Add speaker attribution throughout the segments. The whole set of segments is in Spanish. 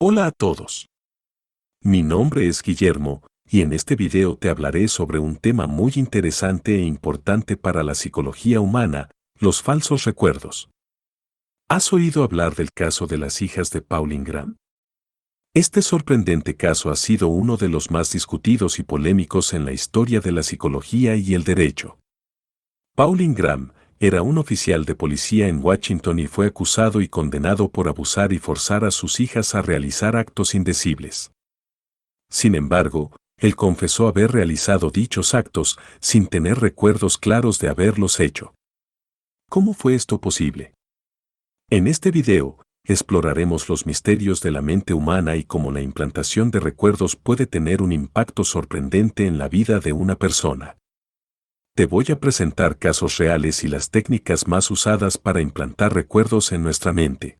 Speaker 1: Hola a todos. Mi nombre es Guillermo, y en este video te hablaré sobre un tema muy interesante e importante para la psicología humana, los falsos recuerdos. ¿Has oído hablar del caso de las hijas de Paul Ingram? Este sorprendente caso ha sido uno de los más discutidos y polémicos en la historia de la psicología y el derecho. Paul Ingram era un oficial de policía en Washington y fue acusado y condenado por abusar y forzar a sus hijas a realizar actos indecibles. Sin embargo, él confesó haber realizado dichos actos sin tener recuerdos claros de haberlos hecho. ¿Cómo fue esto posible? En este video, exploraremos los misterios de la mente humana y cómo la implantación de recuerdos puede tener un impacto sorprendente en la vida de una persona. Te voy a presentar casos reales y las técnicas más usadas para implantar recuerdos en nuestra mente.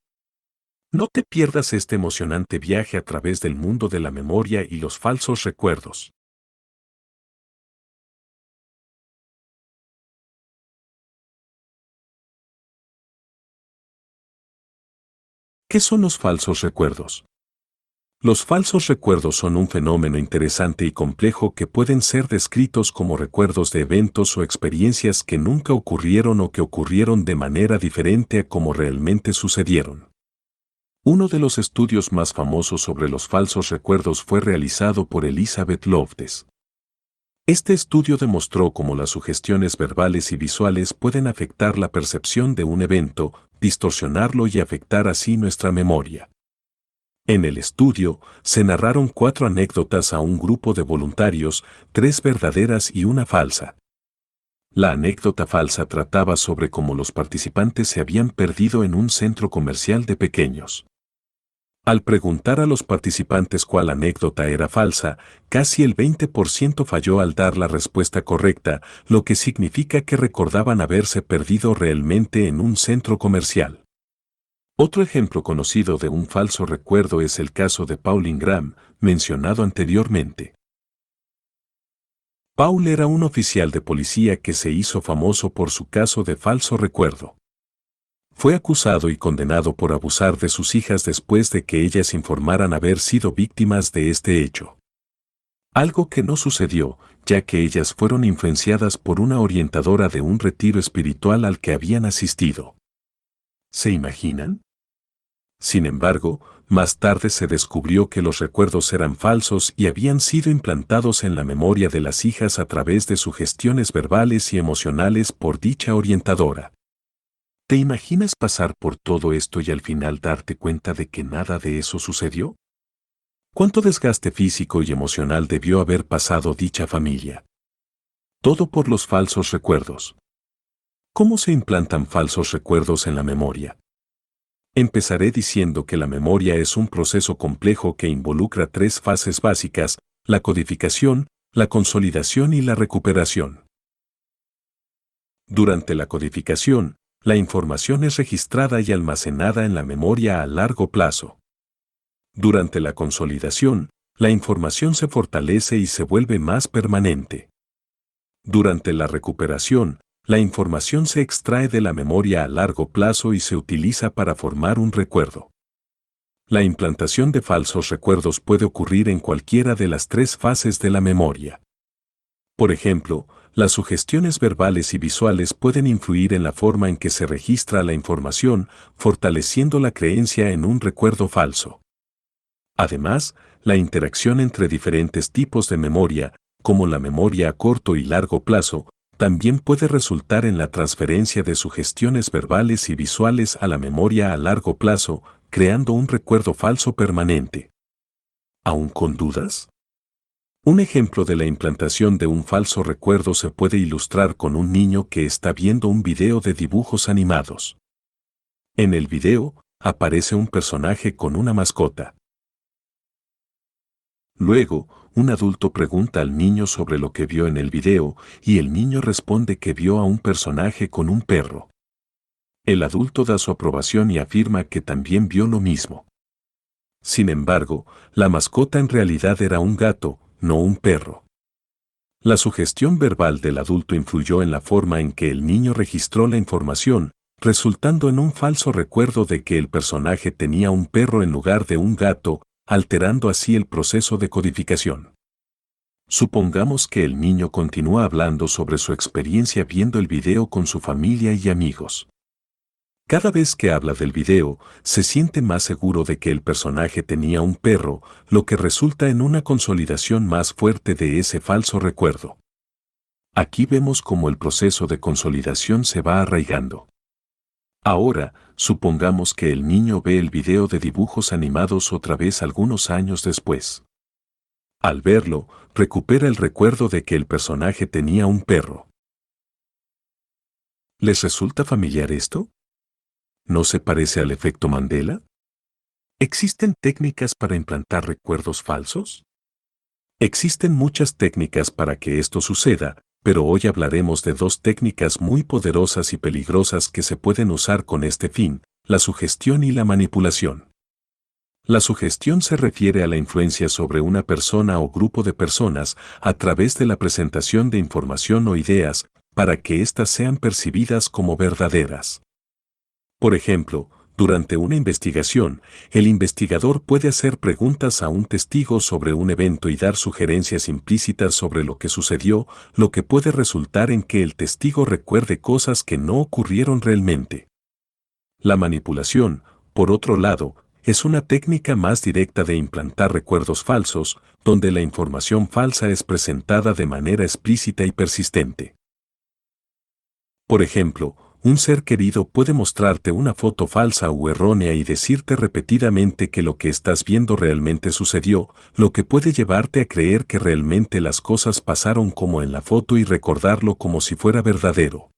Speaker 1: No te pierdas este emocionante viaje a través del mundo de la memoria y los falsos recuerdos. ¿Qué son los falsos recuerdos? Los falsos recuerdos son un fenómeno interesante y complejo que pueden ser descritos como recuerdos de eventos o experiencias que nunca ocurrieron o que ocurrieron de manera diferente a como realmente sucedieron. Uno de los estudios más famosos sobre los falsos recuerdos fue realizado por Elizabeth Loftus. Este estudio demostró cómo las sugestiones verbales y visuales pueden afectar la percepción de un evento, distorsionarlo y afectar así nuestra memoria. En el estudio, se narraron 4 anécdotas a un grupo de voluntarios, 3 verdaderas y una falsa. La anécdota falsa trataba sobre cómo los participantes se habían perdido en un centro comercial de pequeños. Al preguntar a los participantes cuál anécdota era falsa, casi el 20% falló al dar la respuesta correcta, lo que significa que recordaban haberse perdido realmente en un centro comercial. Otro ejemplo conocido de un falso recuerdo es el caso de Paul Ingram, mencionado anteriormente. Paul era un oficial de policía que se hizo famoso por su caso de falso recuerdo. Fue acusado y condenado por abusar de sus hijas después de que ellas informaran haber sido víctimas de este hecho. Algo que no sucedió, ya que ellas fueron influenciadas por una orientadora de un retiro espiritual al que habían asistido. ¿Se imaginan? Sin embargo, más tarde se descubrió que los recuerdos eran falsos y habían sido implantados en la memoria de las hijas a través de sugestiones verbales y emocionales por dicha orientadora. ¿Te imaginas pasar por todo esto y al final darte cuenta de que nada de eso sucedió? ¿Cuánto desgaste físico y emocional debió haber pasado dicha familia? Todo por los falsos recuerdos. ¿Cómo se implantan falsos recuerdos en la memoria? Empezaré diciendo que la memoria es un proceso complejo que involucra 3 fases básicas: la codificación, la consolidación y la recuperación. Durante la codificación, la información es registrada y almacenada en la memoria a largo plazo. Durante la consolidación, la información se fortalece y se vuelve más permanente. Durante la recuperación, la información se extrae de la memoria a largo plazo y se utiliza para formar un recuerdo. La implantación de falsos recuerdos puede ocurrir en cualquiera de las 3 fases de la memoria. Por ejemplo, las sugestiones verbales y visuales pueden influir en la forma en que se registra la información, fortaleciendo la creencia en un recuerdo falso. Además, la interacción entre diferentes tipos de memoria, como la memoria a corto y largo plazo, también puede resultar en la transferencia de sugestiones verbales y visuales a la memoria a largo plazo, creando un recuerdo falso permanente. ¿Aún con dudas? Un ejemplo de la implantación de un falso recuerdo se puede ilustrar con un niño que está viendo un video de dibujos animados. En el video, aparece un personaje con una mascota. Luego, un adulto pregunta al niño sobre lo que vio en el video y el niño responde que vio a un personaje con un perro. El adulto da su aprobación y afirma que también vio lo mismo. Sin embargo, la mascota en realidad era un gato, no un perro. La sugestión verbal del adulto influyó en la forma en que el niño registró la información, resultando en un falso recuerdo de que el personaje tenía un perro en lugar de un gato, alterando así el proceso de codificación. Supongamos que el niño continúa hablando sobre su experiencia viendo el video con su familia y amigos. Cada vez que habla del video, se siente más seguro de que el personaje tenía un perro, lo que resulta en una consolidación más fuerte de ese falso recuerdo. Aquí vemos cómo el proceso de consolidación se va arraigando. Ahora, supongamos que el niño ve el video de dibujos animados otra vez algunos años después. Al verlo, recupera el recuerdo de que el personaje tenía un perro. ¿Les resulta familiar esto? ¿No se parece al efecto Mandela? ¿Existen técnicas para implantar recuerdos falsos? Existen muchas técnicas para que esto suceda, pero hoy hablaremos de dos técnicas muy poderosas y peligrosas que se pueden usar con este fin, la sugestión y la manipulación. La sugestión se refiere a la influencia sobre una persona o grupo de personas a través de la presentación de información o ideas para que éstas sean percibidas como verdaderas. Por ejemplo, durante una investigación, el investigador puede hacer preguntas a un testigo sobre un evento y dar sugerencias implícitas sobre lo que sucedió, lo que puede resultar en que el testigo recuerde cosas que no ocurrieron realmente. La manipulación, por otro lado, es una técnica más directa de implantar recuerdos falsos, donde la información falsa es presentada de manera explícita y persistente. Por ejemplo, un ser querido puede mostrarte una foto falsa o errónea y decirte repetidamente que lo que estás viendo realmente sucedió, lo que puede llevarte a creer que realmente las cosas pasaron como en la foto y recordarlo como si fuera verdadero.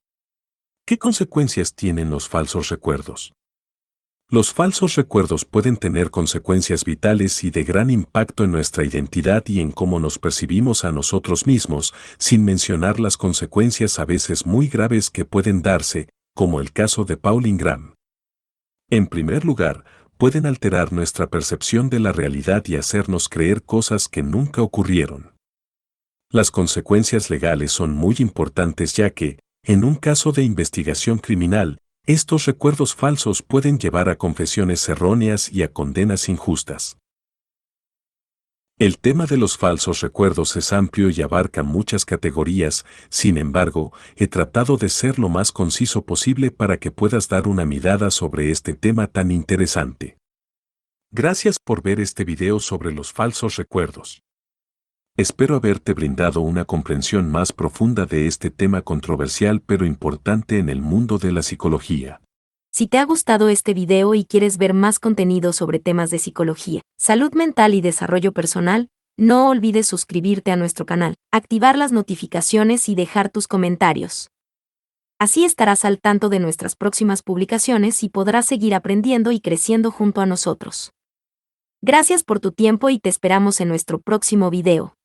Speaker 1: ¿Qué consecuencias tienen los falsos recuerdos? Los falsos recuerdos pueden tener consecuencias vitales y de gran impacto en nuestra identidad y en cómo nos percibimos a nosotros mismos, sin mencionar las consecuencias a veces muy graves que pueden darse, como el caso de Paul Ingram. En primer lugar, pueden alterar nuestra percepción de la realidad y hacernos creer cosas que nunca ocurrieron. Las consecuencias legales son muy importantes ya que, en un caso de investigación criminal, estos recuerdos falsos pueden llevar a confesiones erróneas y a condenas injustas. El tema de los falsos recuerdos es amplio y abarca muchas categorías, sin embargo, he tratado de ser lo más conciso posible para que puedas dar una mirada sobre este tema tan interesante. Gracias por ver este video sobre los falsos recuerdos. Espero haberte brindado una comprensión más profunda de este tema controversial pero importante en el mundo de la psicología.
Speaker 2: Si te ha gustado este video y quieres ver más contenido sobre temas de psicología, salud mental y desarrollo personal, no olvides suscribirte a nuestro canal, activar las notificaciones y dejar tus comentarios. Así estarás al tanto de nuestras próximas publicaciones y podrás seguir aprendiendo y creciendo junto a nosotros. Gracias por tu tiempo y te esperamos en nuestro próximo video.